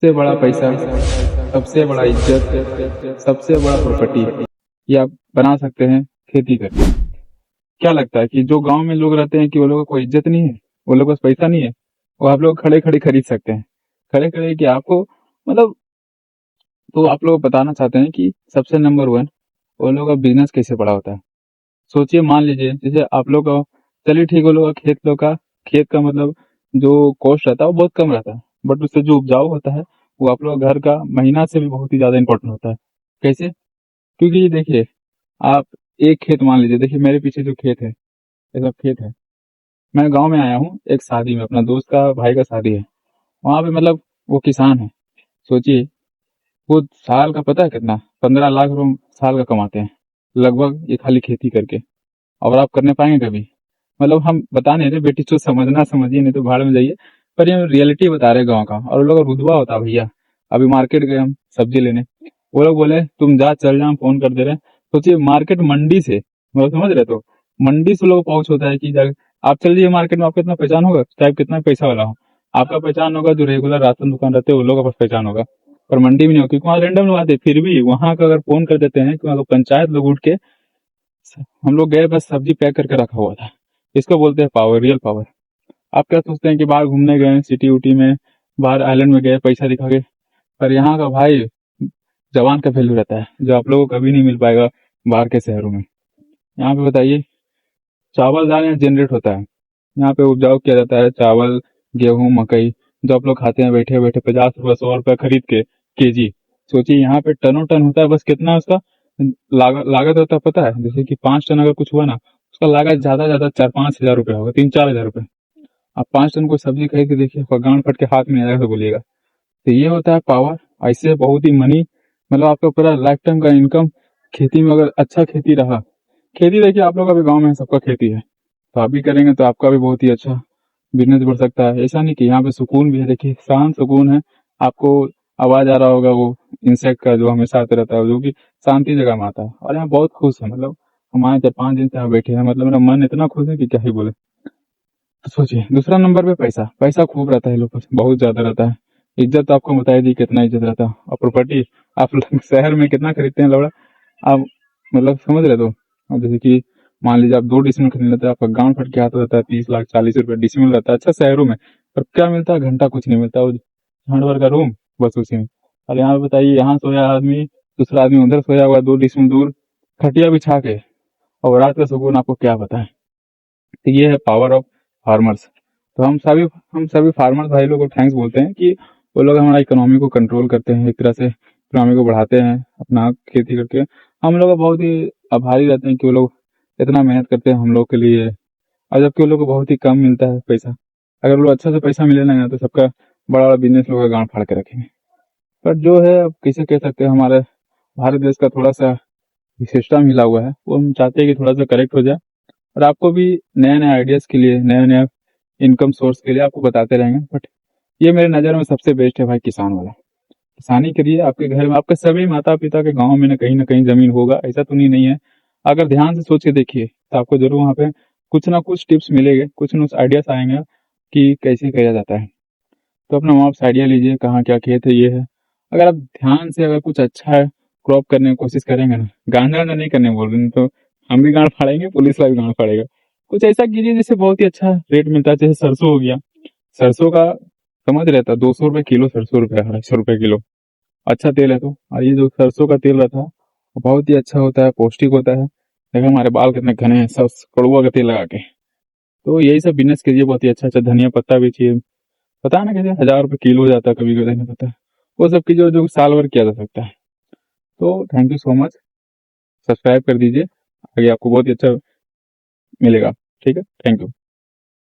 सबसे बड़ा पैसा, सबसे बड़ा इज्जत, सबसे बड़ा प्रॉपर्टी ये आप बना सकते हैं खेती करके। क्या लगता है कि जो गांव में लोग रहते हैं कि वो लोगों को कोई इज्जत नहीं है, वो लोगों के पास पैसा नहीं है, वो आप लोग खड़े खड़े खरीद सकते हैं। खड़े खड़े कि आपको मतलब, तो आप लोग बताना चाहते हैं कि सबसे नंबर वन वो लोग का बिजनेस कैसे बड़ा होता है। सोचिए, मान लीजिए जैसे आप लोग का, चलिए ठीक, वो लोग का खेत का मतलब जो कॉस्ट रहता है वो बहुत कम रहता है, बट उससे जो उपजाऊ होता है वो आप लोग घर का महीना से भी बहुत ही ज्यादा इंपॉर्टेंट होता है। कैसे? क्योंकि ये देखिए, आप एक खेत मान लीजिए, देखिए मेरे पीछे जो खेत है ये सब खेत है। मैं गांव में आया हूँ एक शादी में, अपना दोस्त का भाई का शादी है। वहां पे मतलब वो किसान है। सोचिए, वो साल का पता है कितना, 15 लाख रुपए साल का कमाते हैं लगभग, ये खाली खेती करके। और आप करने पाएंगे कभी? मतलब हम बता नहीं रहे बेटी, जो समझना समझिए, नहीं तो भाड़ में जाइए। पर ये रियलिटी बता रहे गाँव का। और वो लोग का रुतबा होता है भैया। अभी मार्केट गए हम सब्जी लेने, वो लोग बोले तुम जा, चल जा, हम फोन कर दे रहे हैं। सोचिए, मार्केट मंडी से, मतलब समझ रहे तो, मंडी से लोग पहुंच होता है कि आप चल जाइए मार्केट में, आपका इतना पहचान होगा, चाहे कितना पैसा वाला हो, आपका पहचान होगा। जो रेगुलर राशन दुकान रहते हैं, वो लोगों का पहचान होगा। पर मंडी में नहीं होगी, क्योंकि वहाँ रैंडम लोग आते हैं। फिर भी वहां का अगर फोन कर देते हैं कि वहाँ का पंचायत लोग उठ के, हम लोग गए, बस सब्जी पैक करके रखा हुआ था। इसको बोलते हैं पावर, रियल पावर। आप क्या सोचते हैं कि बाहर घूमने गए सिटी उटी में, बाहर आइलैंड में गए पैसा दिखा के, पर यहाँ का भाई जवान का वैल्यू रहता है, जो आप लोगों को कभी नहीं मिल पाएगा बाहर के शहरों में। यहाँ पे बताइए, चावल दाल यहाँ जनरेट होता है। यहाँ पे उपजाऊ किया जाता है चावल, गेहूं, मकई, जो आप लोग खाते हैं बैठे बैठे 50 रुपए 100 रुपए खरीद के केजी। सोचिए यहाँ पे टनों टन होता है, बस कितना उसका लागत होता है पता है? जैसे कि 5 टन अगर कुछ हुआ ना, उसका लागत ज्यादा 4-5 हजार रुपये होगा, 3-4 हजार रुपये। आप 5 टन को सब्जी खरीद के देखिए, आपका गांड फट के हाथ में आएगा तो बोलिएगा। तो ये होता है पावर। ऐसे बहुत ही मनी, मतलब आपका पूरा लाइफ टाइम का इनकम खेती में, अगर अच्छा खेती रहा। खेती देखिए, आप लोग का भी गाँव में सबका खेती है, तो आप भी करेंगे तो आपका भी बहुत ही अच्छा बिजनेस बढ़ सकता है। ऐसा नहीं कि यहाँ पे सुकून भी है, देखिए शांत सुकून है। आपको आवाज आ रहा होगा वो इंसेक्ट का, जो हमेशा आते रहता है, जो कि शांति जगह में आता है। और यहाँ बहुत खुश है, मतलब हमारे 4-5 दिन से यहाँ बैठे हैं, मतलब मेरा मन इतना खुश है कि क्या ही बोले। तो सोचिए, दूसरा नंबर पे पैसा, पैसा खूब रहता है लोग पास, बहुत ज्यादा रहता है। इज्जत तो आपको बताई दी कितना इज्जत रहता है। और प्रॉपर्टी, आप लोग शहर में कितना खरीदते हैं लौड़ा, आप मतलब समझ रहे तो। अब जैसे कि मान लीजिए आप 2 डिसमिल खरीद लेते हैं, आपका गांव फट के हाथ रहता है 30 लाख 40 रुपए डिसमिल रहता है, अच्छा शहरों में। पर क्या मिलता है? घंटा कुछ नहीं मिलता, वो झाड़ भर का रूम, बस उसी में। और यहाँ पे बताइए, यहाँ सोया आदमी, दूसरा आदमी उधर सोया हुआ 2 डिसमिल दूर, खटिया बिछा के, और रात का सुकून आपको क्या बताएं। तो ये है पावर ऑफ फार्मर्स। तो हम सभी फार्मर्स भाई लोग को थैंक्स बोलते हैं कि वो लोग हमारा इकोनॉमी को कंट्रोल करते हैं, एक तरह से इकोनॉमी को बढ़ाते हैं अपना खेती करके। हम लोग बहुत ही आभारी रहते हैं कि वो लोग इतना मेहनत करते हैं हम लोग के लिए, और जबकि वो लोग को बहुत ही कम मिलता है पैसा। अगर वो लोग अच्छा से पैसा मिले ना, तो सबका बड़ा बड़ा बिजनेस लोग गांड फाड़ के रखेंगे। पर जो है, अब कैसे कह सकते हैं, हमारे भारत देश का थोड़ा सा सिस्टम हिला हुआ है, वो हम चाहते हैं कि थोड़ा सा करेक्ट हो जाए। और आपको भी नए नए आइडियाज के लिए, नए नए इनकम सोर्स के लिए आपको बताते रहेंगे। बट ये मेरे नज़र में सबसे बेस्ट है भाई, किसान वाला। किसानी करिए, आपके घर में आपके सभी माता पिता के गांव में ना कहीं जमीन होगा, ऐसा तो नहीं है। अगर ध्यान से सोच के देखिए तो आपको जरूर वहाँ पे कुछ ना कुछ टिप्स मिलेंगे, कुछ ना कुछ आइडियाज आएंगे कि कैसे किया जाता है। तो अपना वहाँ से आइडिया लीजिए, कहाँ क्या खेत है, ये है। अगर आप ध्यान से अगर कुछ अच्छा है क्रॉप करने की कोशिश करेंगे ना, गांजा वांजा नहीं करने बोल रहे हैं, तो हम भी गांड फाड़ेंगे, पुलिस वाला भी गांड फाड़ेगा। कुछ ऐसा कीजिए जिससे बहुत ही अच्छा रेट मिलता है, जैसे सरसों हो गया। सरसों का समझ रहता है, 200 रुपए किलो सरसों, रुपये 250 रुपए किलो। अच्छा तेल है। तो और ये जो सरसों का तेल रहता है वो बहुत ही अच्छा होता है, पौष्टिक होता है। देखो हमारे बाल कितने घने हैं, सब कड़ुआ का तेल लगा के। तो यही सब बिजनेस कीजिए, बहुत ही अच्छा अच्छा। धनिया पत्ता बेचिए, पता है ना कैसे 1000 रुपए किलो हो जाता है कभी कभी, नहीं पता। वो सब की जो जो साल भर किया जा सकता है। तो thank you so much, subscribe कर दीजिए, आगे आपको बहुत ही अच्छा मिलेगा। ठीक है, थैंक यू।